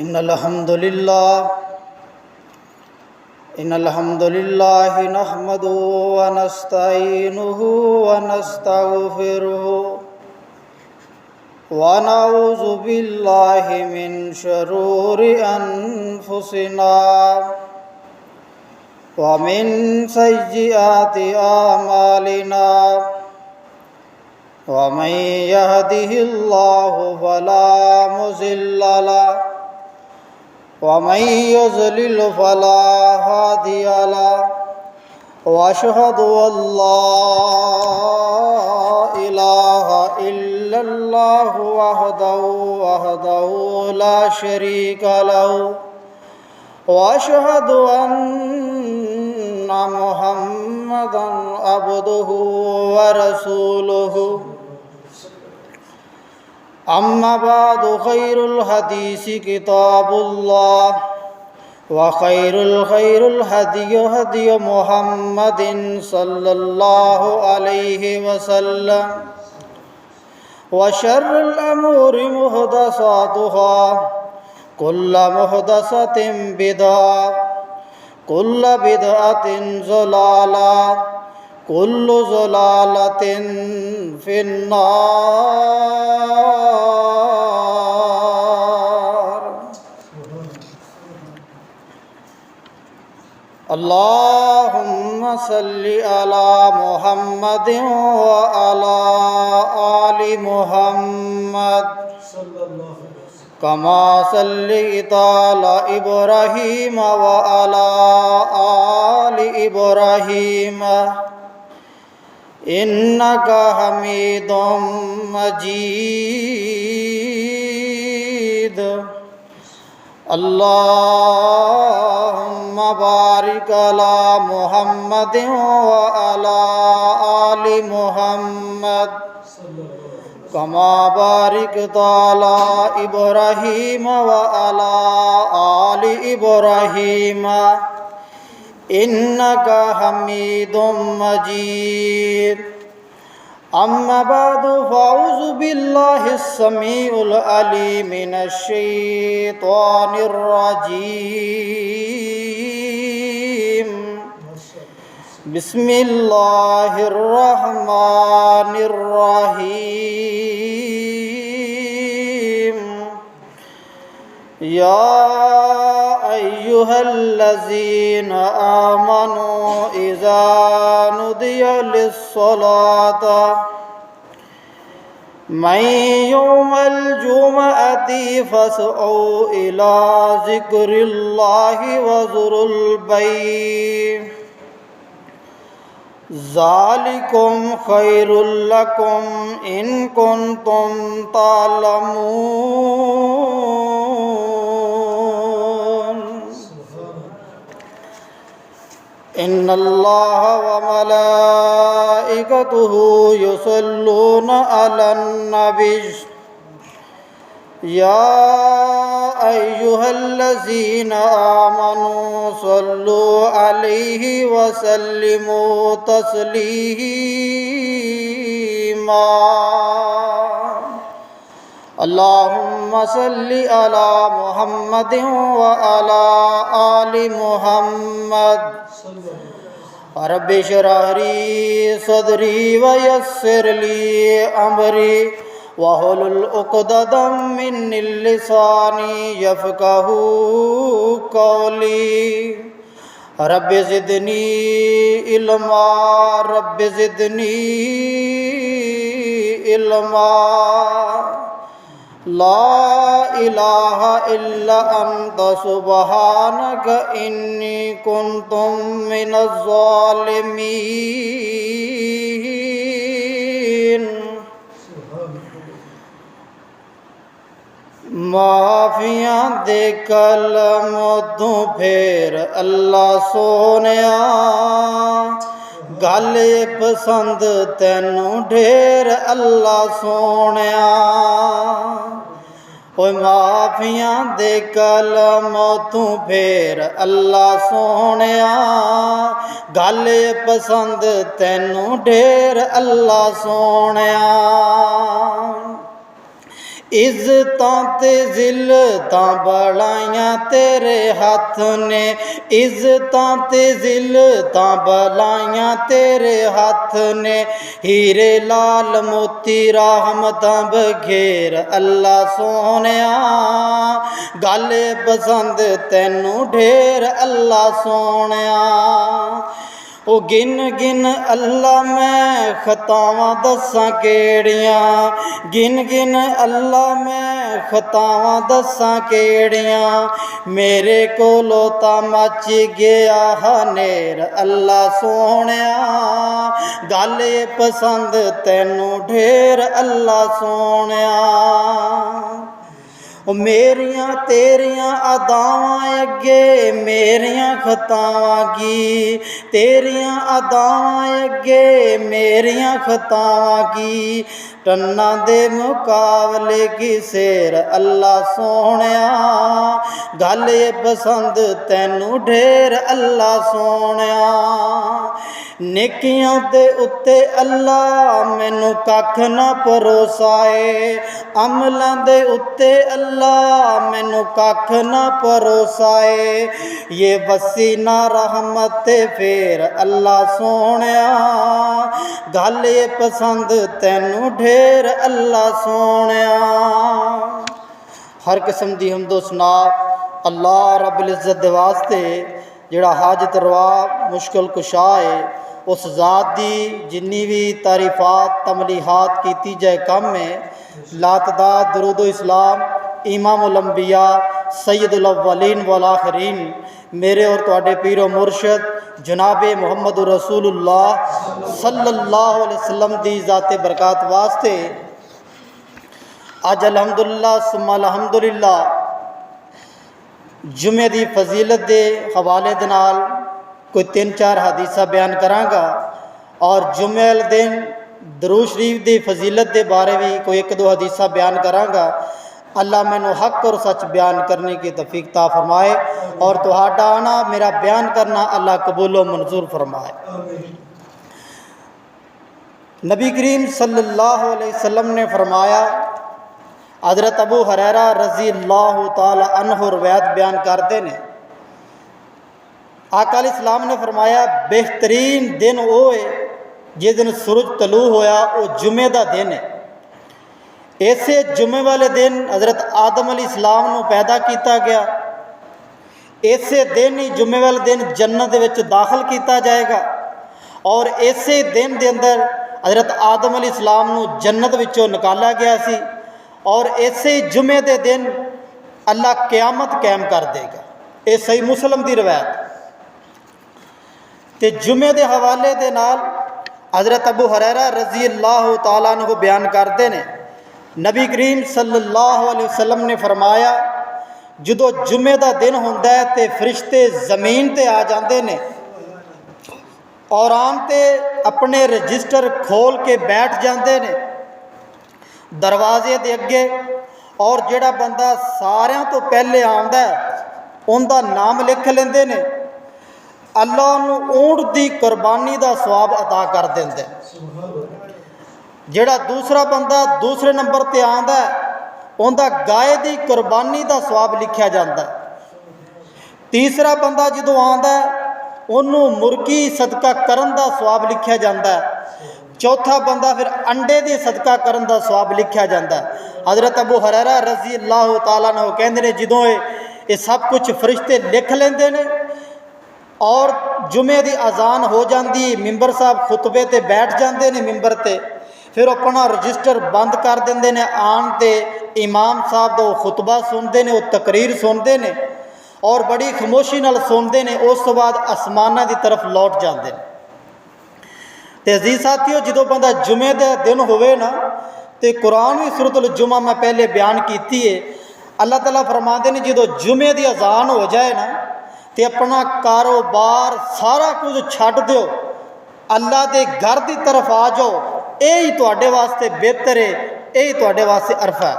इन्नल हम्दुलिल्लाह नहमदुहु व नस्तईनुहु व नस्तगफिरुहु व नऊज़ु बिल्लाहि मिन शुरूरि अनफुसिना व मिन सय्यिआति आमालिना व मन यहदिहिल्लाहु फला मुज़िल्ल लहु व मन युज़लिल फला हादिय लहु व अशहदु अल्ला इलाहा इल्लल्लाहु वहदहु ला शरीका लहु व अशहदु अन्ना मुहम्मदन अब्दुहु व रसूलुहु। अम्मा बादु खैरुल हदीसी किताबुल्लाह व खैरुल हदी मुहम्मदिन सल्लल्लाहु अलैहि वसल्लम व शर्रुल अमूरि मुहदसातुहा कुल्लु मुहदसतिन बिदअह कुल्लु बिदअतिन ज़लालह कुल्लु ज़लालतिन फिन्नार। अल्लाहुम्मा सल्लि अला मुहम्मदिन व अला आलि मुहम्मद कमा सल्लैता अला इब्राहीम व अला आलि इब्राहीम इन्नका हमीदुम मजीद। अल्लाहुम्मा बारिक अला मुहम्मदिन व अला आलि मुहम्मद कमा बारिकता अला इब्राहीम व अला आलि इब्राहीम इन्नका हमीदुम मजीद। अम्मा बादु फ़अऊज़ु बिल्लाहिस समीउल अलीम मिनश शैतानिर रजीम। बिस्मिल्लाहिर रहमानिर रहीम। या अय्युहल्लज़ीना आमनू इज़ा नुदिया लिस्सलाति मिन यौमिल जुमअति फ़स्अऊ इला ज़िक्रिल्लाहि व ज़ुरुल बैअ ज़ालिकुम खैरुल लकुम इन कुन्तुम तालमून। इन्नल्लाह व मलाइकतुहु युसल्लूना अलन नबी या अय्युहल्लज़ीना आमनू सल्लु अलैहि व सल्लिमू तस्लीमा। अल्लाहुम्मा सल्लि अला मुहम्मदिन व अला आलि मुहम्मद। रब्बि इश्रह ली सदरी व यस्सिर ली अमरी वहुलुल उक़दतम मिन लिसानी यफ़क़हू क़ौली। Rabbi ज़िदनी इल्मा rabbi ज़िदनी इल्मा। ला इलाहा इल्ला अंत सुब्हानक इन्नी कुन्तु मिनज़ ज़ालिमीन। माफियां दे कलम तू फेर अल्लाह सोनिया गल पसंद तैनू ढेर अल्लाह सोनिया। ओ माफियां दे कलम तू फेर अल्लाह सोनिया गल पसंद तैनू ढेर अल्लाह सोनिया। इज़्ज़तां ते ज़िल्लतां बड़ाइयां तेरे हथ ने, इज़्ज़तां ते ज़िल्लतां बड़ाइयां तेरे हथ ने। हीरे लाल मोती रहमतां बखेर अल्लाह सोहणिया, गल पसंद तैनू ढेर अल्लाह सोहणिया। ओ गिन गिन अल्लाह मैं खतावां दस्सां केड़ियां, गिन गिन अल्लाह मैं खतावां दस्सां केड़ियां। मेरे कोलों तां मच गया हनेर अल्लाह सोहणिया, गल पसंद तैनू ढेर अल्लाह सोहणिया। मेरियां तेरियां अदावां अगे मेरियां खतावां गी, तेरियां अदावां अगे मेरियां खतावां गी। टन्ना दे मुकाबले की शेर अल्लाह सोहणिया, गल पसंद तैनू ढेर अल्लाह सोहणिया। नेकियां दे उत्ते अल्लाह मैनू कख ना परोसाए, अमलां दे उत्ते अल्लाह मैनू कख ना परोसाए। ये वसी ना रहमत फेर अल्लाह सोहणिया, गल पसंद तैनू ढेर अल्लाह सोहणिया। हर किस्म दी हमदो सना अल्लाह रब्बुल इज़्ज़त दे वास्ते जिहड़ा हाजत रवा मुश्किल कुशा है, उस ज़ात दी जिन्नी भी तारीफ़ात तमलीहात कीती जाए कम है। लातदाद दरूदो इस्लाम इमामुल अंबिया सैयदुल अव्वलीन वल आखिरीन मेरे और तुहाडे पीरो मुर्शद जनाब मुहम्मद रसूलुल्लाह सल्लल्लाहु अलैहि वसल्लम दी ज़ाते बरकत वास्ते अज अलहमदुलिल्लाह सुम्मा अलहमदुलिल्लाह जुमे दी फजीलत के हवाले दे नाल कोई 3-4 हदीसा बयान करांगा और जुमे वाले दिन दरूद शरीफ की फजीलत के बारे भी कोई 1-2 हदीसा बयान करांगा। अल्लाह मैनू हक और सच बयान करने की तौफीक ता फरमाए और तुहाडा आना मेरा बयान करना अल्लाह कबूलो मंजूर फरमाए। नबी करीम सल्लल्लाहु अलैहि वसल्लम ने फरमाया, हज़रत अबू हुरैरा रज़ी अल्लाह तआला अन्हु रवायत बयान करते हैं, आका अलैहिस्सलाम ने फरमाया बेहतरीन दिन वो है जिस दिन सूरज तलू होया, वो जुमे का दिन है। इसे जुमे वाले दिन हज़रत आदम अलैहिस्सलाम नू पैदा किया गया, इसे दिन ही जुमे वाले दिन जन्नत विच दाखिल किया जाएगा और इसे दिन के अंदर हज़रत आदम अलैहिस्सलाम नू जन्नत विचों निकाला गया सी और इसे जुमे के दिन अल्लाह क़यामत कायम कर देगा। ये सही मुस्लिम की रवायत। तो जुमे के हवाले के नाल हज़रत अबू हुरैरा रज़ी अल्लाह तआला अन्हु बयान करते हैं, नबी करीम सल्लल्लाहु अलैहि वसल्लम ने फरमाया जदों जुमे का दिन होंदा है तो फरिश्ते ज़मीन पर आ जाते हैं और आम ते अपने रजिस्टर खोल के बैठ जाते हैं दरवाजे के अगे और जिहड़ा बंदा सारियां तो पहले आंदा उनका नाम लिख लेंदे ने। अल्लाह उन्होंने ऊंट की कुरबानी का सवाब अता कर देंदे। जिहड़ा दूसरा बंदा दूसरे नंबर पर आंदा उनका गाय की कुरबानी का सवाब लिखा जाता है। तीसरा बंदा जो आंदा उन्होंने मुर्गी सदका करन का सवाब लिखा जाता है। चौथा बंदा फिर अंडे के सदका करन का सवाब लिखा जाता है। हज़रत अबू हुरैरा रज़ी अल्लाह तआला अन्हु कहते हैं जो ये सब कुछ फरिश्ते लिख लेंदे ने और जुमे की अजान हो जाती, मिंबर साहब खुतबे ते बैठ जाते हैं मिंबर ते, फिर अपना रजिस्टर बंद कर देंदे ने। आन ते इमाम साहब का खुतबा सुनते हैं, वो तकरीर सुनते हैं और बड़ी खामोशी नाल सुनते हैं। उस तो बाद आसमाना की तरफ लौट जाते हैं। तो अजीज साथियों जो बंदा जुमे का दिन होवे ना तो कुरान भी सूरतुल जुमा मैं पहले बयान की है। अल्लाह ताला फरमाते हैं जो जुमे की अजान हो जाए ना तो अपना कारोबार सारा कुछ छड्ड दो, अल्लाह के घर की तरफ आ जाओ, यही तुहाडे वास्ते बेहतर है, यही तुहाडे वास्ते अरफा है।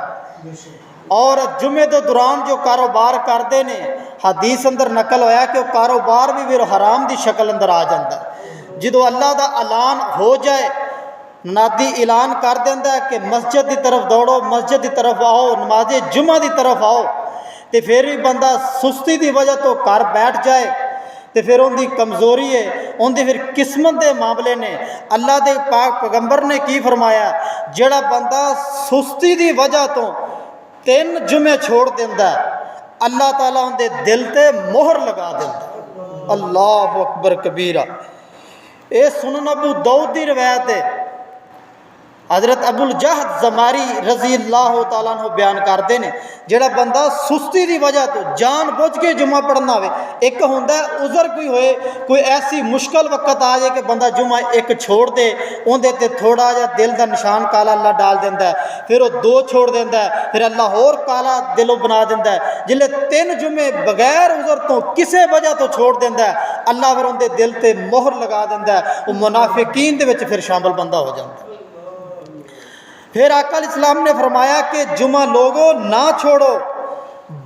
और जुमे के दौरान जो कारोबार करते हैं हदीस अंदर नकल होया कि वह कारोबार भी फिर हराम की शक्ल अंदर आ जाता है। जो अल्लाह का ऐलान हो जाए मुनादी ऐलान कर देंदा है कि मस्जिद की तरफ दौड़ो, मस्जिद की तरफ आओ, नमाज़े जुम्मा की तरफ आओ। तो फिर भी बंदा सुस्ती की वजह तो घर बैठ जाए तो फिर उनकी कमज़ोरी है, उनकी फिर किस्मत के मामले ने। अल्लाह के पाक पैगंबर ने की फरमाया, जिहड़ा बंदा सुस्ती की वजह तो 3 जुमे छोड़ देंदा अल्लाह ताला उनके दिल ते मोहर लगा देंदा। अल्लाह अकबर कबीरा। ये सुनन अबू दाऊद की रवायत है। हज़रत अबुल जहद ज़मारी रज़ी अल्लाह तआला अन्हु बयान करते हैं, जिहड़ा बंदा सुस्ती की वजह तो जान बुझ के जुम्मा पढ़ना हो, एक होंदा उज़र कोई होए, कोई ऐसी मुश्किल वक्त आ जाए कि बंदा जुम्मा एक छोड़ दे, उहदे ते थोड़ा जा दिल का निशान काला अल्लाह डाल देंदा है, फिर वो 2 छोड़ देंदा है, फिर अल्लाह होर काला दिलों बना देंदा है। जिले 3 जुम्मे बगैर उज़र तो किसी वजह तो छोड़ देंदा है, अल्लाह फिर उनके दिल ते मोहर लगा देंदा है, वो मुनाफिकीन दे विच फिर शामिल बंदा हो जाता है। फिर आका इस्लाम ने फरमाया कि जुमा लोगो ना छोड़ो,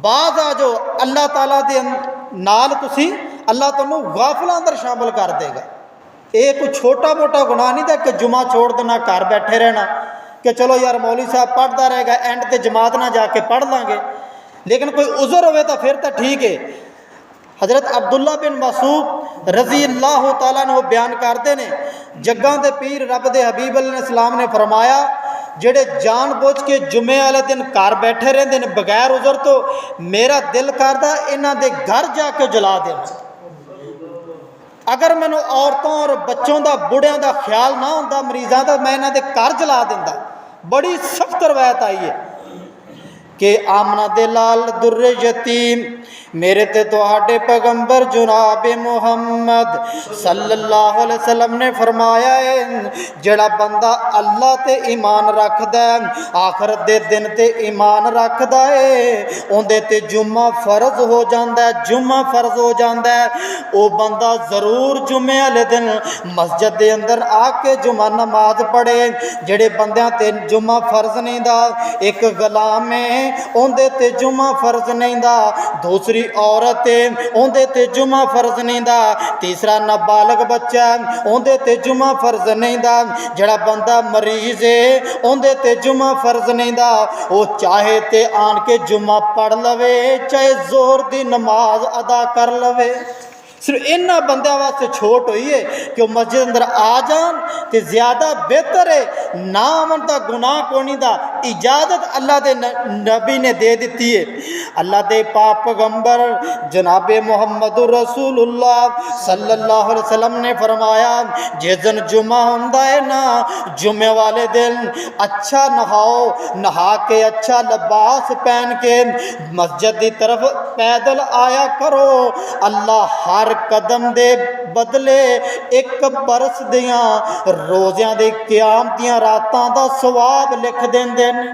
बाद आ जाओ, अल्लाह ताला दे नाल तुसी अल्लाह तुहानू गाफिलां अंदर शामिल कर देगा। ये कोई छोटा मोटा गुनाह नहीं था कि जुमा छोड़ देना, घर बैठे रहना कि चलो यार मौलवी साहब पढ़ता रहेगा, एंड ते जमात ना जाके पढ़ लाँगे। लेकिन कोई उज़र होवे तो फिर तो ठीक है। हज़रत अब्दुल्ला बिन मसूद रज़ी अल्लाह तआला अन्हु बयान करते हैं, जग्गां दे पीर रब दे हबीब अलैहिस्सलाम ने फरमाया, जेड़े जान बुझ के जुम्मे वाले दिन घर बैठे रहते हैं बगैर उज़र तो, मेरा दिल करदा इन्हां दे घर जाके जला देना। अगर मैनू औरतों और बच्चों का बुढ़ियां का ख्याल ना होंदा, मरीज़ों का, मैं इन्हां दे घर जला देंदा। बड़ी सख्त रवायत आई है कि आमना दे लाल दुर्रे यतीम मेरे ते तुहाडे पैगंबर जनाब मुहम्मद सल्लल्लाहु अलैहि वसल्लम ने फरमाया है, जड़ा बंदा अल्लाह ते ईमान रखदा है, आखिरत दे दिन ते ईमान रखदा है, उहदे ते जुम्मा फर्ज हो जांदा है, जुम्मा फर्ज हो जांदा है। वो बंदा ज़रूर जुम्मे वाले दिन मस्जिद दे अंदर आके जुम्मा नमाज पढ़े। जेड़े बंदियां ते जुम्मा फर्ज नहीं दा, एक गुलाम है उहदे ते जुम्मा फर्ज नहीं दा, दूसरी औरत है उहदे ते जुम्मा फर्ज नहीं दा, तीसरा नाबालग बच्चा उहदे ते जुम्मा फर्ज नहीं दा, जड़ा बंदा मरीज है उहदे ते जुम्मा फर्ज नहीं दा। वो चाहे ते आन के जुम्मा पढ़ लवे, चाहे जोर दी नमाज अदा कर लवे। सिर्फ इन्होंने बंद वास्ते छोट हुई है कि वह मस्जिद अंदर आ जान तो ज़्यादा बेहतर है। ना आवन का गुनाह कोनी दा, इजाज़त अल्लाह के नबी ने दे दी है। अल्लाह के पाक पैगंबर जनाब मुहम्मद रसूलुल्लाह सल्लल्लाहु अलैहि वसल्लम ने फरमाया, जिस दिन जुम्मा होंदा है ना, जुम्मे वाले दिन अच्छा नहाओ, नहा के अच्छा लिबास पहन के मस्जिद की तरफ पैदल आया करो। अल्लाह हर कदम दे बदले एक बरस दियां रोज़ियां दे क़याम दियां रातां दा सवाब लिख देंदे ने।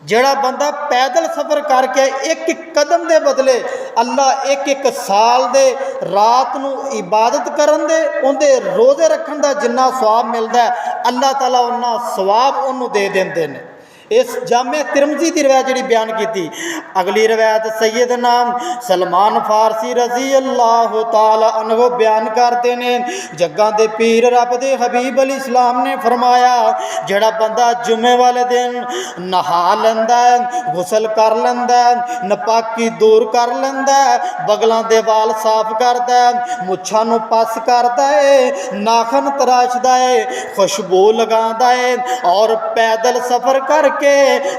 जड़ा बंदा पैदल सफ़र करके एक एक कदम के बदले अल्लाह एक एक साल दे रात नू इबादत करन दे, उनके रोज़े रखन का जिन्ना सवाब मिलता है, अल्लाह ताला उन्ना सवाब उन्होंने दे देंदे ने। इस जामे तिरमजी की रवायत जी बयान की। अगली रवायत सैयदना सलमान फारसी रजी अल्लाह तआला अन्हु बयान करते हैं, जग्गां दे पीर रब दे हबीब अल इस्लाम ने फरमाया, जड़ा बंदा जुम्मे वाले दिन नहा लैंदा है, गुसल कर लैंदा है, नपाकी दूर कर लैंदा है, बगलों के वाल साफ करता है, मुछां नूं पस करता है, नाखन तराशदा है, खुशबू लगाता है और पैदल सफ़र कर के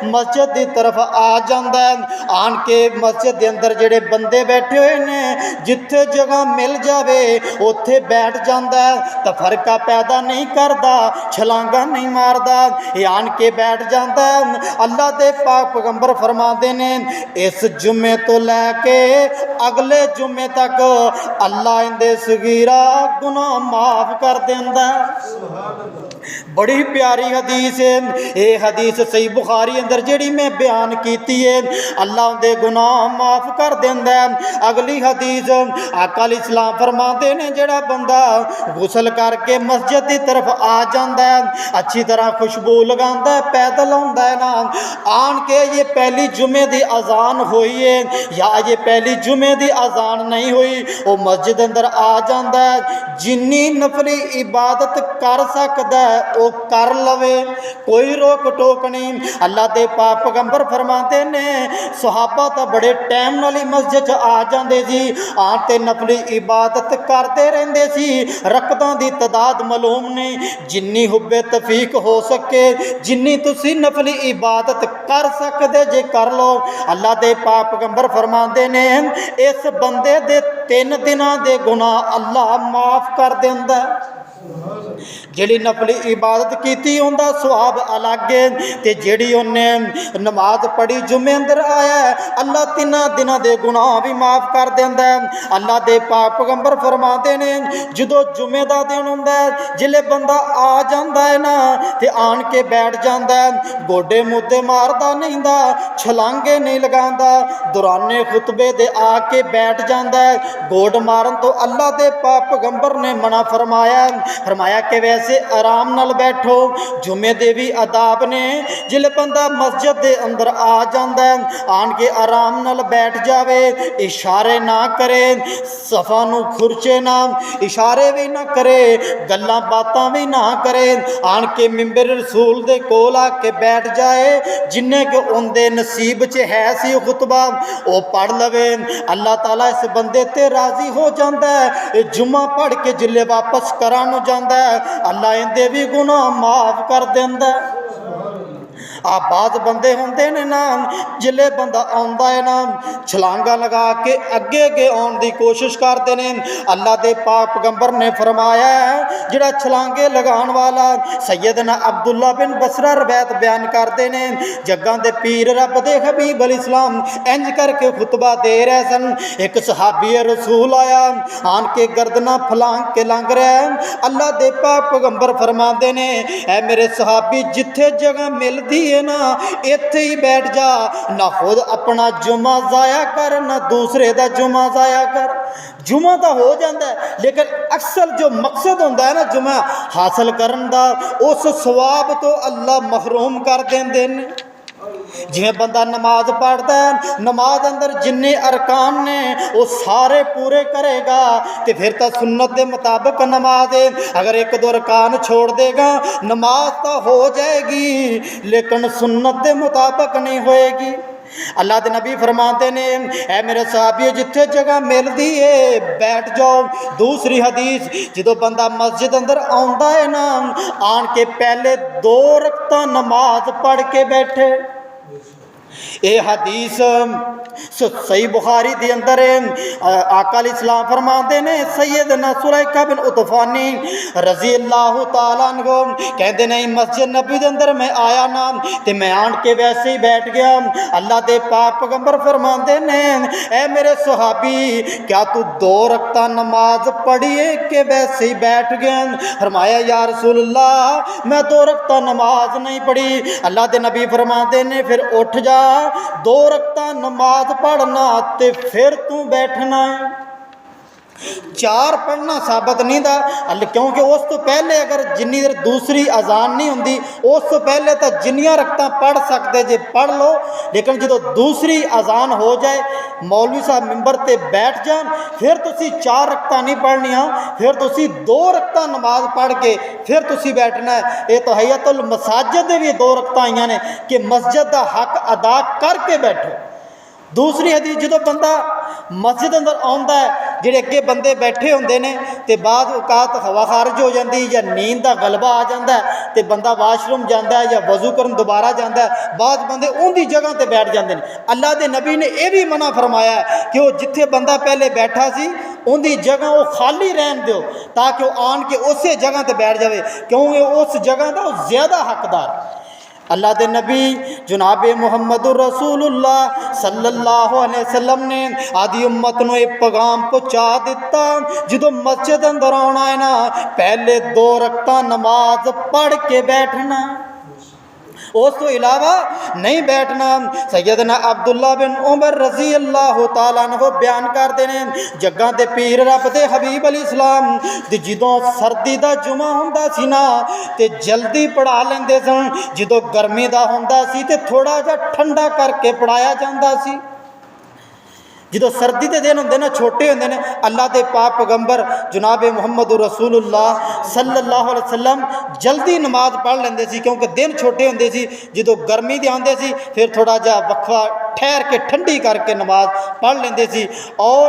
मस्जिद की तरफ आ जाता है। आन के मस्जिद के अंदर जेड़े बंदे बैठे हुए ने, जिथे जगह मिल जाए उत्थे बैठ जाता है, तफरका पैदा नहीं करता, छलांगा नहीं मारता, आन के बैठ जाता है। अल्लाह के पाक पैगंबर फरमाते ने, इस जुम्मे तो लैके अगले जुम्मे तक अल्लाह इनके सगीरा गुनाह माफ कर देंदा। बड़ी प्यारी हदीस है ये हदीस, सही बुखारी अंदर जेड़ी मैं बयान की है, अल्लाह उनके गुनाह माफ कर देंदा है। अगली हदीस आका इस्लाम फरमाते ने, जड़ा बंदा गुसल करके मस्जिद की तरफ आ जाता है, अच्छी तरह खुशबू लगाता है, पैदल आता है ना, आन के ये पहली जुम्मे की अजान हुई है या ये पहली जुम्मे की अजान नहीं हुई, वो मस्जिद अंदर आ जाता है, जिन्नी नफली इबादत कर सकता है वो कर लवे, कोई रोक टोक नहीं। अल्लाह के पाक पैगंबर फरमाते ने सहाबा तो बड़े टाइम नाल ही मस्जिद च आ जाते सी, आन ते नफली इबादत करते रहते सी। रकतां की तादाद मालूम नहीं, जिन्नी हुब्बे तफीक हो सके, जिन्नी तुसी नफली इबादत कर सकते जे कर लो। अल्लाह के पाक पैगंबर फरमाते ने इस बंदे दे 3 दिनां दे गुनाह अल्लाह माफ़ कर देंदा। जिहड़ी नफली इबादत की उनका सुहाब अलग है, तो जिहड़ी उन्हें नमाज पढ़ी जुमे अंदर आया अल्लाह 3 दिनों के गुनाह भी माफ़ कर देंदा। अल्लाह के पाक पैगंबर फरमाते ने जो जुमे का दिन हुंदा जिले बंदा आ जाता है ना तो आन के बैठ जाता है, गोडे मुद्दे मारदा नहीं दा, छलांगे नहीं लगाता, दौराने खुतबे दे आके बैठ जाता है। गोड मारन तो अल्लाह के पाक पैगंबर ने मना फरमाया कि वैसे आराम नाल बैठो। जुमे दे भी अदाब ने, जिले बंदा मस्जिद के अंदर आ जाता है आन के आराम नाल बैठ जावे, इशारे ना करे, सफा नूं खुरचे ना, इशारे भी ना करे, गल्लां बातां भी ना करे, आन के मिंबर रसूल दे कोल आके बैठ जाए। जिन्ने के उनके नसीब च है सी खुतबा वो पढ़ लवे, अल्लाह ताला इस बंदे ते राजी हो जाता है। जुम्मा पढ़ के जिले वापस करान जाता है अल्लाह इनके भी गुनाह माफ़ कर देंदा। बाज बंदे होंदे ने ना जिले बंदा आंदा है ना छलांगा लगा के अगे अगे आने की कोशिश करते हैं। अल्लाह के पाक पैगंबर ने फरमाया जिहड़ा छलांगे लगाने वाला सैयदना अब्दुल्ला बिन बसरा रवैत बयान करते हैं, जग्गां दे पीर रब दे हबीब अल इस्लाम इंज करके खुतबा दे रहे सन। एक सहाबी रसूल आया आन के गर्दना फलांग के लंघ रहा है। अल्लाह के पाक पैगंबर फरमाते ने ऐ मेरे सहाबी जिथे जगह मिलती है ना इत्थे ही बैठ जा, ना खुद अपना जुमा जाया कर ना दूसरे का जुमा जाया कर। जुमा तो हो जाता है लेकिन अक्सर जो मकसद होता है ना जुमा हासिल करन दा उस सवाब तो अल्लाह महरूम कर देंदे ने। जिवें बंदा नमाज पढ़ता है, नमाज अंदर जिन्ने अरकान ने वो सारे पूरे करेगा तो फिर तो सुन्नत के मुताबिक नमाज है। अगर 1-2 अरकान छोड़ देगा नमाज तो हो जाएगी लेकिन सुन्नत के मुताबिक नहीं होएगी। अल्लाह के नबी फरमाते ने ऐ मेरे सहाबियों जिथे जगह मिलती है बैठ जाओ। दूसरी हदीस जो बंदा मस्जिद अंदर आंदा है ना आन के पहले 2 रकअतां नमाज पढ़ के बैठे। ये हदीस सही बुखारी के अंदर आका अलैहिस्सलाम फरमाते ने सैयदना सुलैका बिन उतफानी रजी अल्लाह तआला अन्हु कहते नहीं मस्जिद नबी के अंदर मैं आया ना तो मैं आन के वैसे ही बैठ गया। अल्लाह के पाक पैगंबर फरमाते ने ऐ मेरे सहाबी क्या तू 2 रकअतां नमाज पढ़ी है कि वैसे ही बैठ गया? फरमाया या रसूलल्लाह मैं 2 रकअतां नमाज नहीं पढ़ी। अल्लाह के नबी फरमाते ने फिर उठ जा 2 रकअतां नमाज पढ़ना ते फिर तू बैठना है। 4 पढ़ना साबित नहीं था क्योंकि उस तो पहले अगर जिन्नी देर दूसरी अजान नहीं होंगी उस तो पहले तो जिन्नियां रकअतां पढ़ सकते जे पढ़ लो, लेकिन जो दूसरी अजान हो जाए मौलवी साहब मिंबर ते बैठ जान फिर तुसी 4 रकअतां नहीं पढ़नियां, फिर तुसी 2 रकअतां नमाज पढ़ के फिर तुसी बैठना है। ये तो हयतुल मसाजिद दे भी 2 रकअतां आईयां ने कि मस्जिद का हक अदा करके बैठो। दूसरी हदीस जो बंदा मस्जिद अंदर आता है जोड़े अगे बंदे बैठे होंगे ने तो बाद औकात हवा खारज हो जाती या नींद का गलबा आ जाता है तो बंदा वाशरूम जाता है या वजू करन दोबारा जाता है, बाद बंदे उनकी जगह पर बैठ जाते हैं। अल्लाह के नबी ने यह भी मना फरमाया कि वो जिथे बंदा पहले बैठा सी उनकी जगह वो खाली रहन दो ताकि वो आन के उस जगह पर बैठ जाए क्योंकि उस जगह का वो ज़्यादा हकदार। अल्लाह के नबी जनाब मुहम्मदुर रसूलुल्लाह सल्लल्लाहु अलैहि वसल्लम ने आदि उम्मत को एक पैगाम पहुँचा दिता जो मस्जिद अंदर आना है ना पहले 2 रकअतां नमाज पढ़ के बैठना, उस तो इलावा नहीं बैठना। सैयदना अब्दुल्ला बिन उमर रजी अल्लाह तआला अन्हु बयान करते हैं जग्गां दे पीर रब दे हबीब अल इस्लाम ते जदों सर्दी का जुमा हुंदा सी ना ते जल्दी पढ़ा लेंदे सन, जदों गर्मी का हुंदा सी ते थोड़ा जिहा ठंडा करके पढ़ाया जांदा सी। जो सर्दी के दिन होंगे ना, छोटे होंगे ने, अल्लाह के पाक पैगंबर जनाब मुहम्मद रसूलुल्लाह सल्लल्लाहु अलैहि वसल्लम जल्दी नमाज पढ़ लेंदे सी, क्योंकि दिन छोटे होंदे सी। जो गर्मी के आते सी फिर थोड़ा जहा वक्फा ठहर के ठंडी करके नमाज पढ़ लेंदे सी। और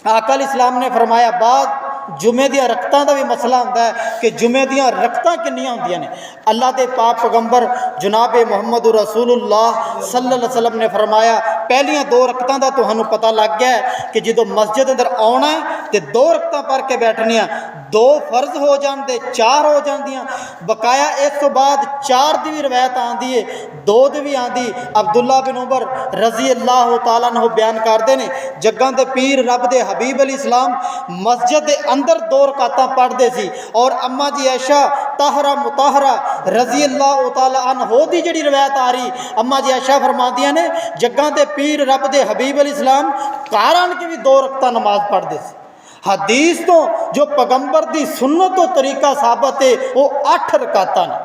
आका इस्लाम ने फरमाया बाद जुमे दियाँ रकतां का भी मसला होंदा है कि जुमे दियाँ रकतां किन्नियां होंदियां ने। अल्लाह के पाक पैगंबर जनाब मुहम्मद रसूलुल्लाह सल्लल्लाहु अलैहि वसल्लम ने फरमाया पहलियां 2 रकतां का तुहानू पता लग गया है कि जो मस्जिद अंदर आना है तो 2 रकतां पढ़ के बैठनियां, 2 फर्ज हो जाते 4 हो जांदियां। बकाया इस तो बाद 4 की भी रवायत आती है, 2 की भी आती। अब्दुल्ला बिन उमर रजी अल्लाह तआला अन्हु बयान करते हैं, जग्गां दे पीर रब दे हबीब अल इस्लाम मस्जिद के अंदर 2 रकातां पढ़ते सी। और अम्मा जी ऐशा ताहरा मुताहरा रजी अल्लाह तआला अन्हो दी जिहड़ी रवायत आ रही, अम्मा जी ऐशा फरमादियां ने जग्गां दे पीर रब दे हबीब अल इस्लाम घर आन के भी 2 रकातां नमाज पढ़ते सी। हदीस तो जो पैगंबर की सुन्नत तो तरीका साबित है वो 8 रकातां ने।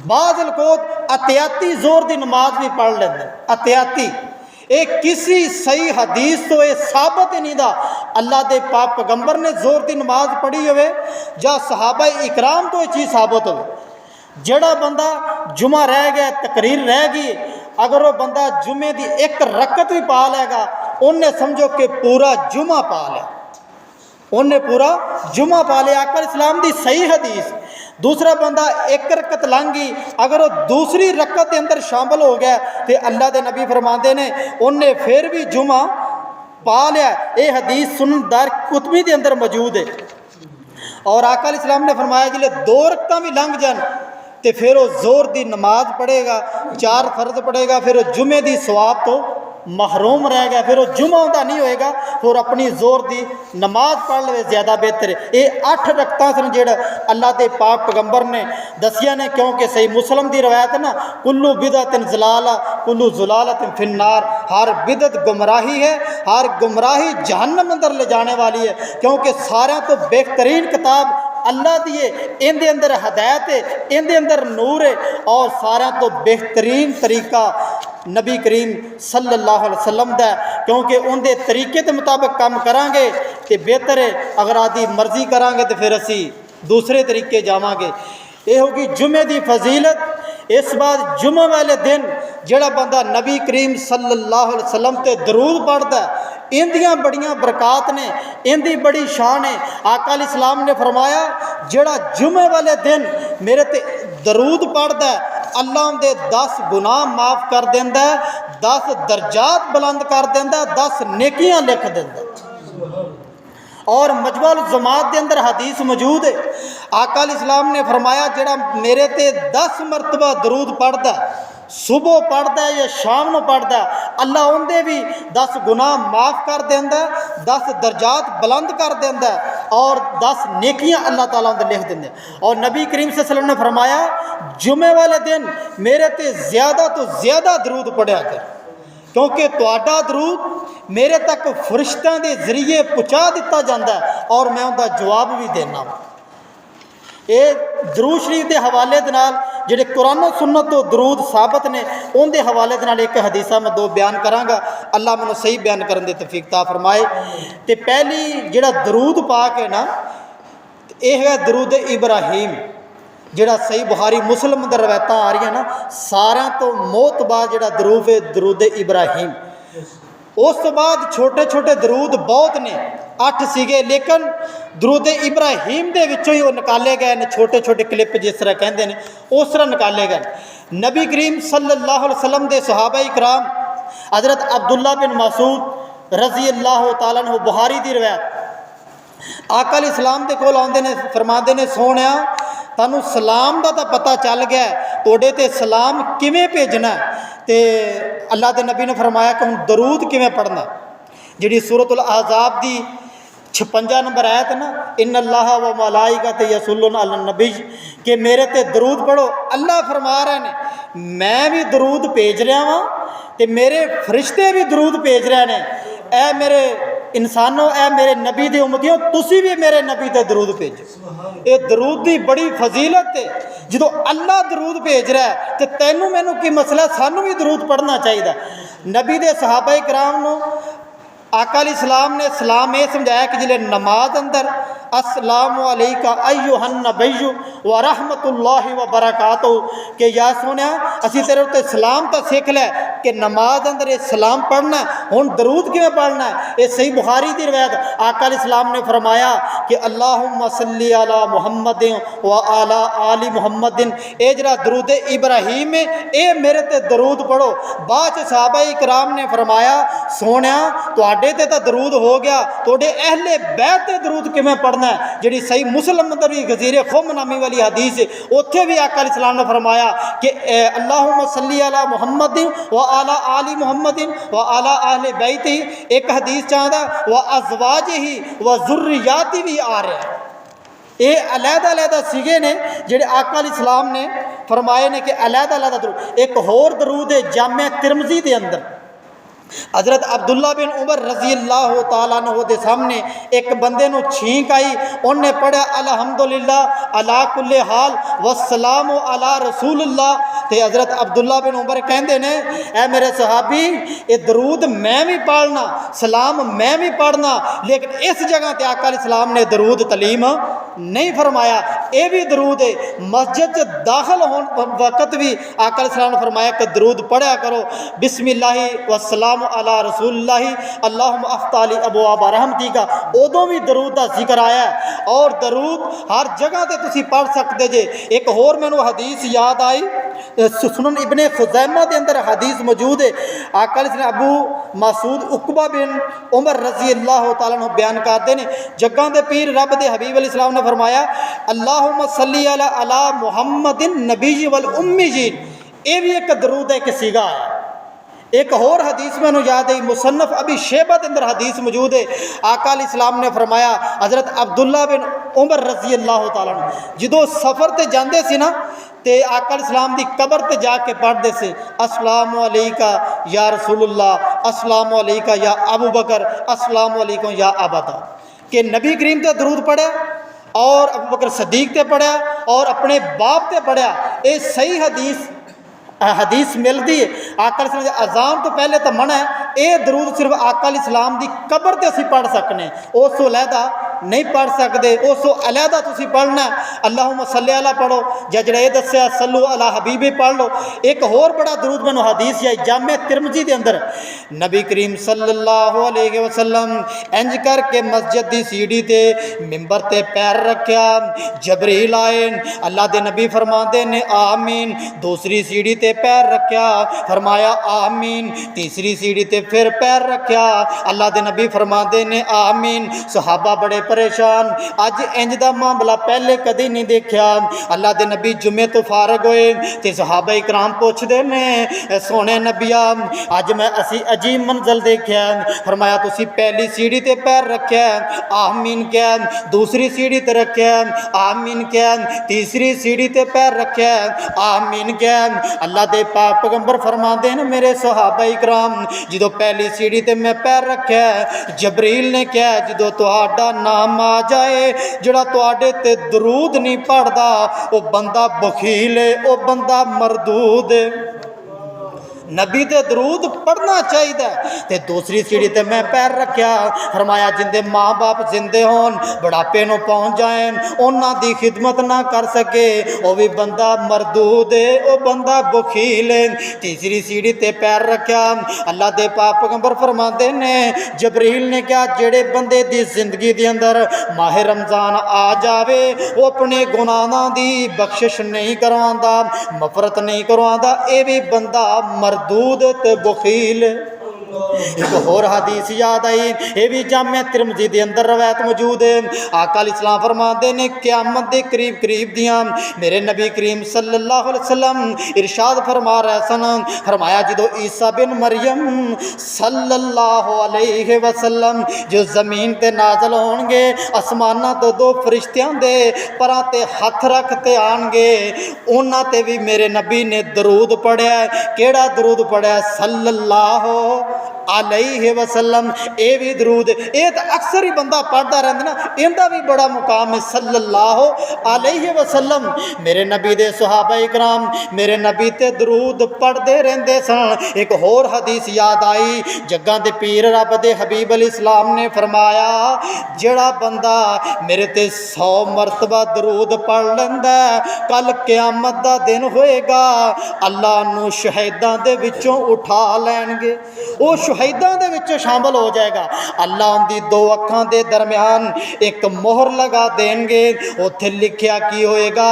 बाज़ लोग अतियाती जोर की नमाज भी पढ़ लेंगे। अतियाती ये किसी सही हदीस तो ये साबित ही नहीं था अल्लाह के पाक पैगंबर ने जोर की नमाज पढ़ी हो या सहाबा इकराम तो ये चीज़ साबित हो। जड़ा बंदा जुमा रह गया, तकरीर रह गई, अगर वो बंदा जुमे की 1 रकत भी पा लेगा उन्हें समझो कि पूरा जुमा पा लिया, उन्हें पूरा जुमा पा लिया। आका इस्लाम की सही हदीस। दूसरा बंदा 1 रकत लंघ गई, अगर वो दूसरी रकत के अंदर शामिल हो गया तो अल्लाह के नबी फरमाते ने उन्हें फिर भी जुमा पा लिया। ये हदीस सुनन दारकुतनी के अंदर मौजूद है। और आका इस्लाम ने फरमाया जिले 2 रकतां भी लंघ जान तो फिर वो जोर की नमाज पढ़ेगा, 4 फर्ज पढ़ेगा, फिर वो जुमे की सवाब तो महरूम रह गया, फिर वो जुमा का नहीं होएगा, फिर अपनी जोर की नमाज पढ़ ले ज़्यादा बेहतर है। ये 8 रकतां सन जेड़ा अल्लाह के पाक पैगंबर ने दसिया ने, क्योंकि सही मुस्लिम की रवायत है ना, कुल्लू बिदअतिन ज़लाला कुल्लू ज़लालतिन फिन्नार, हर बिदत गुमराही है, हर गुमराही जहन्नम अंदर ले जाने वाली है। क्योंकि सारे तो बेहतरीन किताब अल्लाह दी है, इनके अंदर हदायत है, इनके अंदर नूर है, और सारा तो बेहतरीन तरीका नबी करीम सल्लल्लाहु अलैहि वसल्लम दा, क्योंकि उनके तरीके के मुताबिक काम करांगे तो बेहतर है, अगर आदि मर्जी करांगे तो फिर असी दूसरे तरीके जावांगे। ये होगी जुमे की फजीलत। इस बाद जुमे वाले दिन जोड़ा बंदा नबी करीम सल्लल्लाहु अलैहि वसल्लम ते दरूद पढ़ता है, इंदियां बड़ियां बरकात ने, इंदी बड़ी शान है। आका इस्लाम ने फरमाया जोड़ा जुमे वाले दिन मेरे ते दरूद पढ़ता है अल्लाह उनके 10 गुनाह माफ़ कर देंदा है, 10 दर्जात बुलंद कर देंदा है, 10 नेकियां लिख देंदा। और मजमुअल जमात के अंदर हदीस मौजूद है। आका इस्लाम ने फरमाया जोड़ा मेरे ते 10 मरतबा दरूद पढ़ता है, सुबह पढ़ता है या शाम को पढ़ता है, अल्लाह उनके भी 10 गुनाह माफ़ कर देंदा, 10 दर्जात बुलंद कर देंदा और 10 नेकियां अल्लाह ताला उनके लिख देंगे। और नबी करीम सल्लल्लाहु अलैहि वसल्लम ने फरमाया जुमे वाले दिन मेरे ते ज़्यादा तो ज़्यादा दरूद पढ़िया कर, क्योंकि तुहाडा दरूद मेरे तक फरिश्तों के जरिए पहुँचा दिता जाता है और मैं उनका जवाब भी देना। ये दरूद शरीफ के हवाले दे नाल जिहड़े कुरान सुन्नत तो दरूद साबित ने उनके हवाले दे नाल एक हदीसा मैं 2 बयान करांगा, अल्लाह मैनूं सही बयान करन दी तौफीक ता फरमाए। तो पहली जिहड़ा दरूद पाक है ना, यह है दरूद इब्राहिम, जिहड़ा सही बुखारी मुस्लिम दे रवायत आ रही है ना, सारा तो मोतबार जिहड़ा दरूद है दरूद इब्राहिम। उस तो बाद छोटे छोटे दरूद बहुत ने, 8 सीगे, लेकिन दरूद इब्राहिम दे विचों ही वो निकाले गए ने, छोटे छोटे क्लिप जिस तरह कहते हैं उस तरह निकाले गए। नबी करीम सल्लल्लाहु अलैहि वसल्लम दे सहाबा इकराम हज़रत अब्दुल्ला बिन मसूद रजी अल्लाह तआला अन्हु, बुखारी की रवायत, आका इस्लाम के कोल आउंदे ने, फरमाते ने सोहणिया तुहानूं सलाम का तो पता चल गया, तोड़े ते सलाम किवें भेजना। तो अल्लाह के नबी ने फरमाया कि हुण दरूद किवें पढ़ना। जिहड़ी सूरतुल अहज़ाब की 56 नंबर आयत है ना, इन्ना अल्लाह व मलाइकतहु यसल्लूना अलन नबी, कि मेरे ते दरूद पढ़ो। अल्लाह फरमा रहे ने मैं भी दरूद भेज रहा वहाँ तो मेरे फरिश्ते भी दरूद भेज रहे हैं, ऐ मेरे इंसानों, ऐ मेरे नबी दे उम्मतियों, तुसी भी मेरे नबी ते दरूद भेजो। ये दरूद की बड़ी फजीलत है। जो अल्लाह दरूद भेज रहा है तो तैनू मैनू की मसला, सानू भी दरूद पढ़ना चाहिए। नबी दे सहाबा इकराम नू आका अलैहिस्सलाम ने सलाम ये समझाया कि जिले नमाज अंदर अस्सलामु अलैका अय्युहन नबिय्यु व रहमतुल्लाहि व बरकातहू कि या सोनिया असी तेरे उत्ते सलाम तो सीख लिया कि नमाज अंदर ये सलाम पढ़ना हुण दरूद किवें पढ़ना है। ये सही बुखारी की रिवायत आका अलैहिस्सलाम ने फरमाया कि अल्लाहुम्मा सल्ली अला मुहम्मदिन व अला आली मुहम्मदिन, ये जरा दरूद इब्राहीम है ये मेरे ते दरूद पढ़ो। बाद सहाबा इकराम ने फरमाया सोनिया तुहाडे ते तां दरूद हो गया, तुहाडे अहले बैत ते दरूद किवें पढ़ना है। जिहड़ी सही मुस्लिम अंदर भी गजीरे खुम नामी वाली हदीस है उत्थे भी आका अलैहिस्सलाम ने फरमाया कि अल्लाहुम्मा सल्ली अला मुहम्मदिन व अला आली मुहम्मदिन व अला अहले बैती, एक हदीस चाहता व अज़वाजिही व ज़ुर्रियाती भी आ रहा है। ये अलहदा सीगे ने जेडे आका अलैहिस्सलाम ने फरमाए ने कि अलहदा दरूद। एक होर दरूद है जामे तिरमिज़ी के अंदर हज़रत अब्दुल्ला बिन उमर रज़ी अल्लाह तआला अन्हु दे सामने एक बंदे नूं छींक आई, उन्हें पढ़ा अलहम्दुलिल्लाह अला कुल्ले हाल वस्सलामु अला रसूलुल्लाह। ते हज़रत अब्दुल्ला बिन उमर कहते ने ऐ मेरे सहाबी ये दरूद मैं भी पढ़ना सलाम मैं भी पढ़ना, लेकिन इस जगह ते आका अलैहिस्सलाम ने दरूद तलीम नहीं फरमाया। ये भी दरूद है मस्जिद दाखिल होने वक़्त भी आका अलैहिस्सलाम ने फरमाया कि दरूद पढ़ा करो बिस्मिल्लाहि वस्सलाम अला रसूलुल्लाह अल्लाहुम्मा अफ्ताली अबवाब रहमती का, उदों भी दरूद का जिक्र आया है और दरूद हर जगह ते तुसी पढ़ सकते जे। एक होर मैनू हदीस याद आई सुनन इब्ने खुज़ैमा के अंदर हदीस मौजूद है। आका अलैहिस्सलाम अबू मसूद उकबा बिन उमर रज़ी अल्लाह तआला अन्हु बयान करते हैं जग्गां दे पीर रब दे हबीब अलैहिस्सलाम ने फरमाया अल्लाहुम्मा सल्ली अला मुहम्मदिन नबी वल उम्मीयीन, ये भी एक दरूद है एक सीगा है। एक होर हदीस मैनू याद आई मुसन्नफ अबी शैबा के अंदर हदीस मौजूद है। आका अलैहिस्सलाम ने फरमाया हज़रत अब्दुल्ला बिन उमर रज़ी अल्लाह तआला अन्हु जदों सफ़र ते जांदे सी ना ते आका अलैहिस्सलाम दी कबर ते जाके पढ़ते से अस्सलामु अलैका या रसूलुल्लाह, अस्सलामु अलैका या अबू बकर, अस्सलामु अलैकुम या अबदा, कि नबी करीम ते दरूद पढ़ा और अबू बकर सदीक ते पढ़ा और अपने बाप ते पढ़ा। ये सही हदीस मिलती है। आका अलैहिस्सलाम अजान तो पहले तो मना है, ये दरूद सिर्फ आका अलैहिस्सलाम की कबर ते असीं पढ़ सकने, उस तो अलहदा नहीं पढ़ सकते, उस तो अलहदा तुसीं पढ़ना अल्लाहुम्मा सल्ली अला पढ़ो या जरा ये दस्या सल्लु अला हबीबी पढ़ लो। एक होर बड़ा दरूद मैनू हदीस आई जामे तिरमिज़ी के अंदर नबी करीम सल्लल्लाहु अलैहि वसल्लम इंज करके मस्जिद की सीढ़ी ते मिंबर ते पैर रखा, जबरील आए, अल्लाह के नबी फरमाते ने आमीन, दूसरी सीढ़ी ते पैर रखा फरमाया आमीन, तीसरी सीढ़ी ते फिर पैर रखा अल्लाह के नबी फरमाते ने आमीन। सहाबा बड़े परेशान, अज इंज दा मामला पहले कदी नहीं देखा। अल्लाह के नबी जुमे तो फारग होए तो सहाबा इकराम पूछते ने सोने नबिया अज मैं असी अजीब मंजल देखा, फरमाया तुसी पहली सीढ़ी ते पैर रखा आमीन क्या, दूसरी सीढ़ी ते रखा आमीन क्या, तीसरी सीढ़ी ते पैर रखा आमीन क्या। अल्लाह दे पाक पैगंबर फरमाते हैं मेरे सहाबा इकराम जो पहली सीढ़ी ते मैं पैर रखा जबरील ने क्या जो तुहाडा नाम आ जाए जिहड़ा तुहाडे ते दरूद नहीं पढ़दा वो बंदा बखील है, वो बंदा मरदूद है। नबी ते दरूद पढ़ना चाहिए। तो दूसरी सीढ़ी ते मैं पैर रखा फरमाया जिंदे माँ बाप जिंदे होन बुढ़ापे नूं पहुँच जाए उन्हां दी खिदमत ना कर सके वो भी बंदा मरदूद है, वो बंदा बखील है। तीसरी सीढ़ी ते पैर रखा अल्लाह दे पाक पैगंबर फरमाते ने जबरील ने क्या जेड़े बंदे दी जिंदगी दे अंदर माह रमज़ान आ जावे वो अपने गुनाहां दी बख्शिश नहीं करवांदा, मफरत नहीं करवांदा, ये भी बंदा मरदूद ते बखील। एक होर हदीस याद आई ये भी जामे तिरमिज़ी के अंदर रवायत मौजूद है। आका अलैहिस्सलाम फरमाते ने क़यामत के करीब करीब दियाँ मेरे नबी करीम सल्लल्लाहु अलैहि वसल्लम इरशाद फरमा रहे सन, फरमाया जो ईसा बिन मरियम सल्लल्लाहु अलैहि वसल्लम जो ज़मीन ते नाज़ल होणगे आसमानां तो दो फरिश्तियां दे परां ते हथ रखते आणगे उन्हां ते भी मेरे नबी ने दरूद पढ़िया। केड़ा दरूद पढ़िया? सल्लल्लाहु अलैहि वसल्लम। ये भी दरूद ये तो अक्सर ही बंदा पढ़ता रहता ना, इनका भी बड़ा मुकाम है सल्लल्लाहु अलैहि वसल्लम। मेरे नबी दे सहाबा इकराम मेरे नबी ते दरूद पढ़ते रहते सन। एक होर हदीस याद आई, जग्गां दे पीर रब दे हबीब अल इस्लाम ने फरमाया जिहड़ा बंदा मेरे ते 100 मरतबा दरूद पढ़ लैंदा कल क़यामत दा दिन होएगा अल्लाह नूं शहीदां दे विचों उठा लैणगे, वो शहीदां दे विचों शामिल हो जाएगा। अल्लाह उनकी 2 अखां दे दरम्यान एक मोहर लगा देंगे, उत्थे लिखिया की होएगा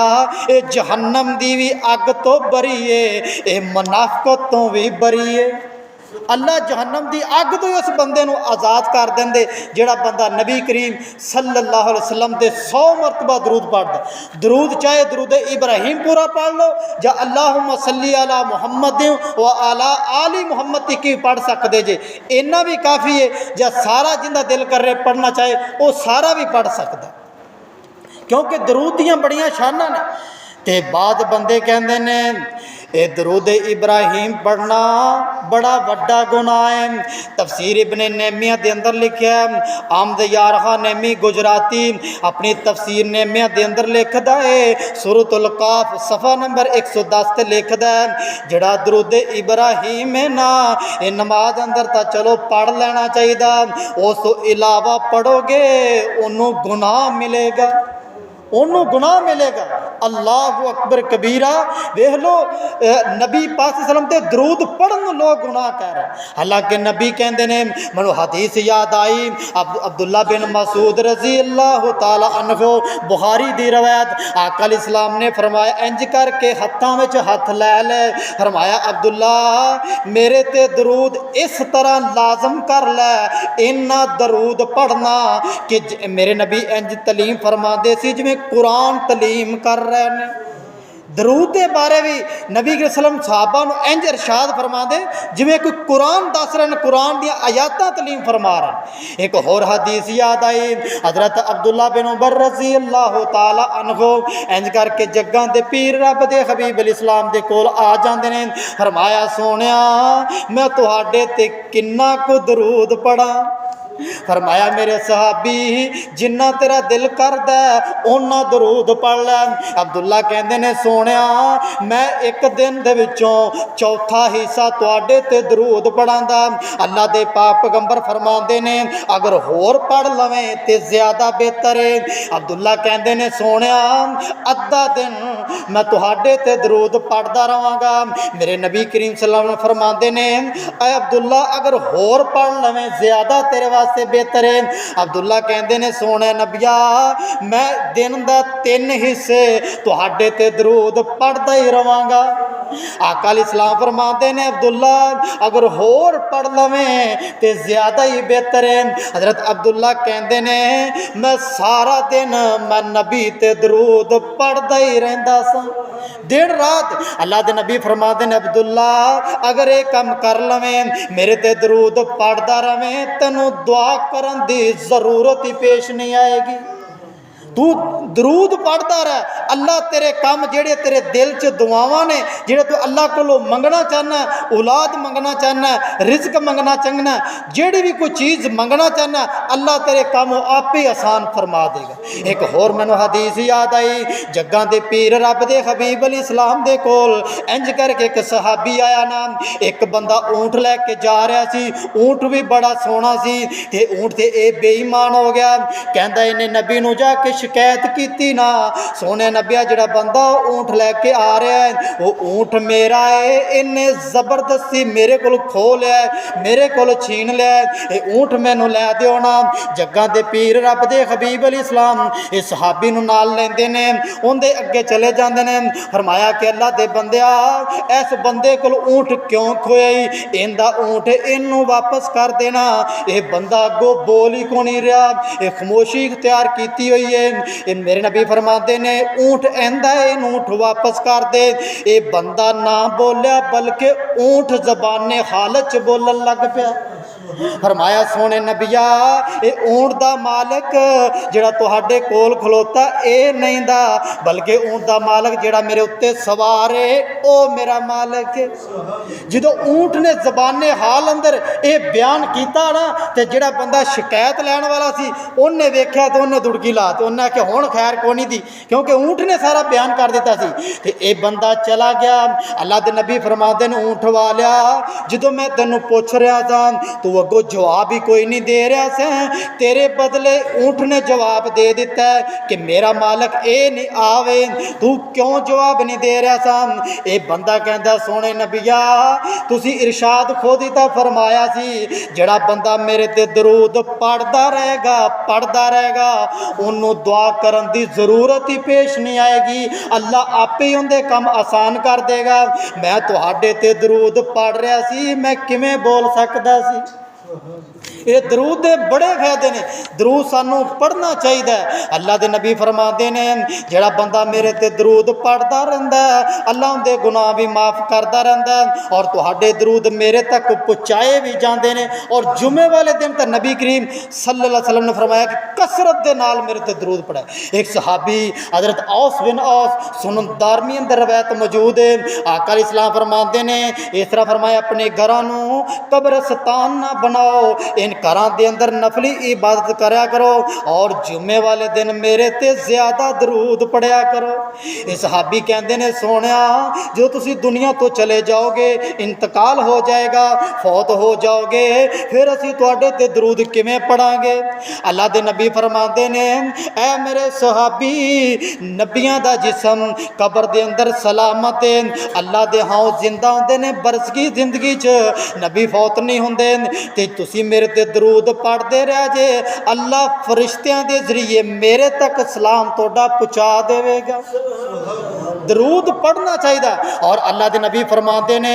ये जहन्नम दी भी अग तो बरी है, ये मुनाफिक तो भी बरी है। अल्लाह जहन्नम की अग तो उस बंदे नूं आज़ाद कर देंदे जिहड़ा बंदा नबी करीम सल्लल्लाहु अलैहि वसल्लम दे 100 मरतबा दरूद पढ़दा। दरूद चाहे दरूद इब्राहिम पूरा पढ़ लो या अल्लाहुम्मा सल्ली अला मुहम्मद व अला आली मुहम्मद तक भी पढ़ सकते जे, इन्ना भी काफ़ी है। या सारा जिंदा दिल कर रहे पढ़ना चाहे वो सारा भी पढ़ सकता, क्योंकि दरूद दियां बड़ियां शानां ने। ते बाद बंदे कहते हैं ये दरूद इब्राहिम पढ़ना बड़ा वड्डा गुनाह है। तफसीर इब्ने नेमिया के अंदर लिखा है, आमद यारहा नेमी गुजराती अपनी तफसीर नेमिया के अंदर लिखता है सूरतुल काफ सफ़ा नंबर 110 ते लिखता है जड़ा दरूद इब्राहिम है ना ये नमाज अंदर तो चलो पढ़ लेना चाहिए, उस तो इलावा पढ़ोगे उन्होंने गुनाह मिलेगा, उन्होंने गुनाह मिलेगा। अल्लाह अकबर कबीरा वेख लो नबी पाक सल्लम ते दरूद पढ़न लोग गुनाह कर रहे। हालांकि नबी कहते हैं मैं हदीस याद आई अब्दुल्ला बिन मसूद रजी अल्लाह तआला अन्हु बुखारी दी रवायत आका इस्लाम ने फरमाया इंज करके हत्थों में हथ लै ले, फरमाया अब्दुल्ला मेरे ते दरूद इस तरह लाजम कर लै इन्ना दरूद पढ़ना कि मेरे नबी इंज तलीम फरमाते सी जिवें कुरान तलीम कर रहे हैं। दरूद के बारे भी नबी के सलम साहबा इंज इरशाद फरमा दे जिवें कोई कुरान दस रहे हैं, कुरान दी आयातां तलीम फरमा रहे। एक होर हदीस याद आई हजरत अब्दुल्ला बिन उमर रजी अल्लाह तआला अन्हु इंज करके जग्गां दे पीर रब दे हबीब अल इस्लाम दे कोल आ जांदे ने, फरमाया सोहणिया मैं तुहाडे ते किन्ना को दरूद पढ़ा, फरमाया मेरे सहाबी जिन्ना तेरा दिल करदा उन्ना दरूद पढ़ लै। अब्दुल्ला कहंदे ने सोहणिया मैं एक दिन दे विचों चौथा हिस्सा तुहाडे ते दरूद पढ़ांदा, अल्लाह दे पाक पैगंबर फरमांदे ने अगर होर पढ़ लवें ते ज़्यादा बेहतर है। अब्दुल्ला कहंदे ने सोहणिया अद्धा दिन मैं तुहाडे ते दरूद पढ़दा रहांगा। मेरे नबी करीम सल्लल्लाहु अलैहि वसल्लम फरमांदे ने ऐ अब्दुल्ला अगर होर पढ़ लवें ज़्यादा तेरे वास्ते बेहतर है। अब्दुल्ला कहते हैं सोने नबिया मैं दिन का 3 हिस्से तुहाडे ते दरूद पढ़ता ही रवांगा। आका इस्लाम फरमाते ने अब्दुल्ला अगर होर पढ़ लवें तो ज़्यादा ही बेहतर है। हजरत अब्दुल्ला कहते ने मैं सारा दिन मैं नबी ते दरूद पढ़ता ही रहता सा दिन रात। अल्लाह के नबी फरमाते ने अब्दुल्ला अगर ये काम कर लवें मेरे ते दरूद पढ़ता रवें तेनों दुआ करन दी जरूरत ही पेश नहीं आएगी। तू दरूद पढ़ता रह, अल्लाह तेरे काम जेड़े तेरे दिल च दुआवां ने जेड़े तू अल्लाह कोलों मंगना चाहना, औलाद मंगना चाहना, रिज़्क मंगना चाहना, जेड़ी भी कोई चीज़ मंगना चाहना अल्लाह तेरे काम आप ही आसान फरमा देगा। एक होर मैनूं हदीस याद आई जग्गां दे पीर रब दे हबीब अल इस्लाम दे कोल इंज करके एक सहाबी आया ना, एक बंदा ऊँट लैके जा रहा सी, ऊँट भी बड़ा सोहना सी ते ऊँट ते ये बेईमान हो गया, कहंदा इन्हें नबी नूं जाके शिकायत की ना सोने नबिया जड़ा बंदा ऊँट लैके आ रहा है वो ऊँट मेरा है, इन्हें जबरदस्ती मेरे को खो लिया, मेरे को छीन लिया, ये ऊँट मैनू लै दिओ ना। जग्गां दे पीर रब दे हबीब अल इस्लाम इस सहाबी नूं नाल लैंदे ने, उनदे अगे चले जांदे ने, फरमाया कि अल्लाह दे बंदिया इस बंदे को ऊँट क्यों खोई, इंदा ऊँट इनू वापस कर देना। ये बंदा अगों बोल ही को नहीं रहा, ये खामोशी इख्तियार की हुई है। इन मेरे नबी फरमाते ने ऊँट इंदा है, इन ऊँट वापस कर दे। ये बंदा ना बोलिया बल्कि ऊँट जबाने हालत च बोलन लग पिया। फरमाया सोने नबिया ये ऊंट दा मालिक जिहड़ा तुहाडे कोल खलोता ये नहीं दा, बल्कि ऊंट दा मालिक जिहड़ा मेरे उत्ते सवार है ओ मेरा मालिक है। जो ऊंट ने ज़बाने हाल अंदर ये बयान किया ना, तो जिहड़ा बंदा शिकायत लैन वाला सी उन्हें वेख्या तो उन्हें दुड़की ला, तो उन्हें आख्या हुण खैर कोई नहीं दी, क्योंकि ऊंट ने सारा बयान कर दिता सी। ते ये बंदा चला गया। अल्लाह दे नबी फरमाते हैं ऊंट वालिया जो मैं तेनों पूछ रहा था तू अगों जवाब ही कोई नहीं दे रहा से, तेरे बदले ऊंट ने जवाब दे दिता है कि मेरा मालिक ए नहीं आवे, तू क्यों जवाब नहीं दे रहा सा। ये बंदा कहता सोने नबिया तुसी इरशाद खुद ही तो फरमाया सी जड़ा बंदा मेरे ते दरूद पढ़ता रहेगा उन्होंने दुआ करन दी जरूरत ही पेश नहीं आएगी, अल्लाह आपे ही उनके काम आसान कर देगा। मैं तुहाडे ते दरूद पढ़ रहा सी, मैं किवें बोल सकदा सी। ये दरूद के बड़े फायदे ने, दरूद सानू पढ़ना चाहिए। अल्लाह के नबी फरमाते ने जिहड़ा बंदा मेरे ते दरूद पढ़ता रहिंदा है अल्लाह उनके गुनाह भी माफ़ करता रहिंदा है, और तुहाडे दरूद मेरे तक पहुँचाए भी जाते हैं। और जुमे वाले दिन तो नबी करीम सल्लल्लाहु अलैहि वसल्लम ने फरमाया कि कसरत के नाल मेरे ते दरूद पढ़े। एक सहाबी हज़रत औस बिन औस सुनन दारमी अंदर रवायत मौजूद है, आका अलैहिस्सलाम फरमाते ने इस तरह फरमाया अपने घरों नूं कब्रिस्तान ना बनाओ, इन घरों के अंदर नफली इबादत करया करो और जुम्मे वाले दिन मेरे ते ज्यादा दरूद पढ़िया करो। ये सहाबी कहते ने सोनिया जो तुसी दुनिया तो चले जाओगे, इंतकाल हो जाएगा, फौत हो जाओगे, फिर असी तुहाडे ते दरूद किवें पढ़ांगे। अल्लाह दे नबी फरमाते ने ऐ मेरे सहाबी नबियां दा जिसम कब्र दे अंदर सलामत है, अल्लाह दे हाँ जिंदा होंदे ने, बरस की जिंदगी च नबी फौत नहीं होंदे, ते तुसी मेरे ते दरूद पढ़ते रह जे, अल्लाह फरिश्तियां दे जरिए मेरे तक सलाम तोड़ा पहुँचा देवेगा। दरूद पढ़ना चाहिए। और अल्लाह के नबी फरमाते ने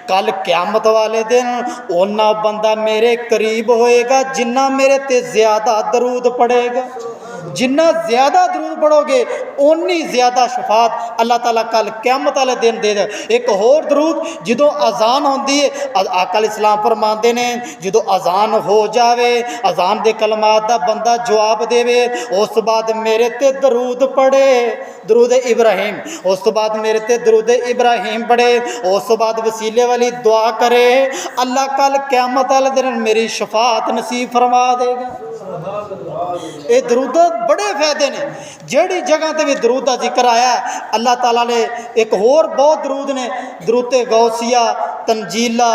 कल क़यामत वाले दिन ओना बंदा मेरे करीब होएगा जिन्ना मेरे ते ज्यादा दरूद पढ़ेगा। जिन्ना ज्यादा दरूद पढ़ोगे उन्नी ज्यादा शफात अल्लाह ताला कल क़यामत वाले दिन दे दे। एक होर दरूद जो अजान होती है, आका अलैहिस्सलाम फरमाते ने जो अजान हो जाए, अजान के कलमात का बंदा जवाब देवे, उस बाद मेरे ते दरूद पढ़े, दरूद इब्राहिम, उस बाद मेरे ते दरूद इब्राहिम पढ़े, उस बाद वसीले वाली दुआ करे, अल्लाह कल क़यामत वाले दिन मेरी शफात नसीब फरमा देगा। ये दरूद बड़े फायदे ने। जेड़ी जगह ते भी दरूद का जिक्र आया अल्लाह ताला ने एक होर बहुत दरूद ने, दरूद गौसिया, तंजीला,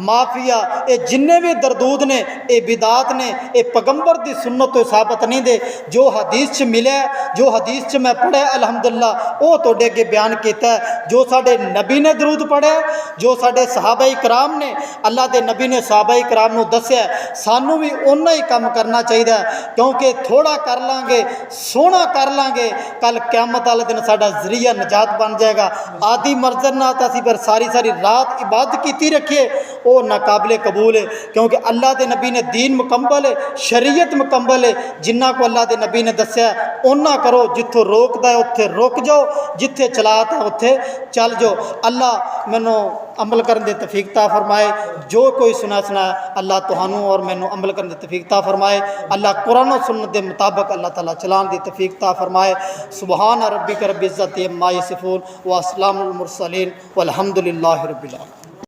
माफिया, ये जिन्ने भी दरदूद ने ये बिदात ने, ये पैगंबर की सुन्नत तो साबित नहीं दे। जो हदीस च मिले, जो हदीस च मैं पढ़े अल्हम्दुलिल्लाह वो तोड़े अगे बयान किया। जो साडे नबी ने दरूद पढ़े, जो साडे सहाबाई कराम ने, अल्लाह के नबी ने सहाबाई कराम नूं दस्सिया, सानू भी उन्ना ही काम करना चाहिए, क्योंकि थोड़ा कर लांगे, सोहना कर लांगे, कल क़यामत वाले दिन साडा जरिया निजात बन जाएगा। आदि मर्जन ना तो असीं फिर सारी सारी रात इबादत कीती रखिए, वो नाकाबिले कबूल है, क्योंकि अल्लाह के नबी ने दीन मुकम्मल है, शरीयत मुकम्मल है। जिन्ना को अल्लाह के नबी ने दस्या उन्ना करो, जिथों रोकदा है उत्थे रुक जाओ, जिथे चलाता है उत्थे चल जाओ। अल्लाह मैनू अमल करने की तौफीक अता फरमाए। जो कोई सुना अल्लाह तुहानू और मैनू अमल करने की तौफीक अता फरमाए। अल्लाह कुरान और सुन्नत के मुताबिक अल्लाह ताला चलान की तौफीक अता फरमाए। सुबहान रब्बिक रब्बिल इज्जति अम्मा यसिफून व अस्सलामुल मुरसलीन वल्हम्दुलिल्लाहि रब्बिल आलमीन।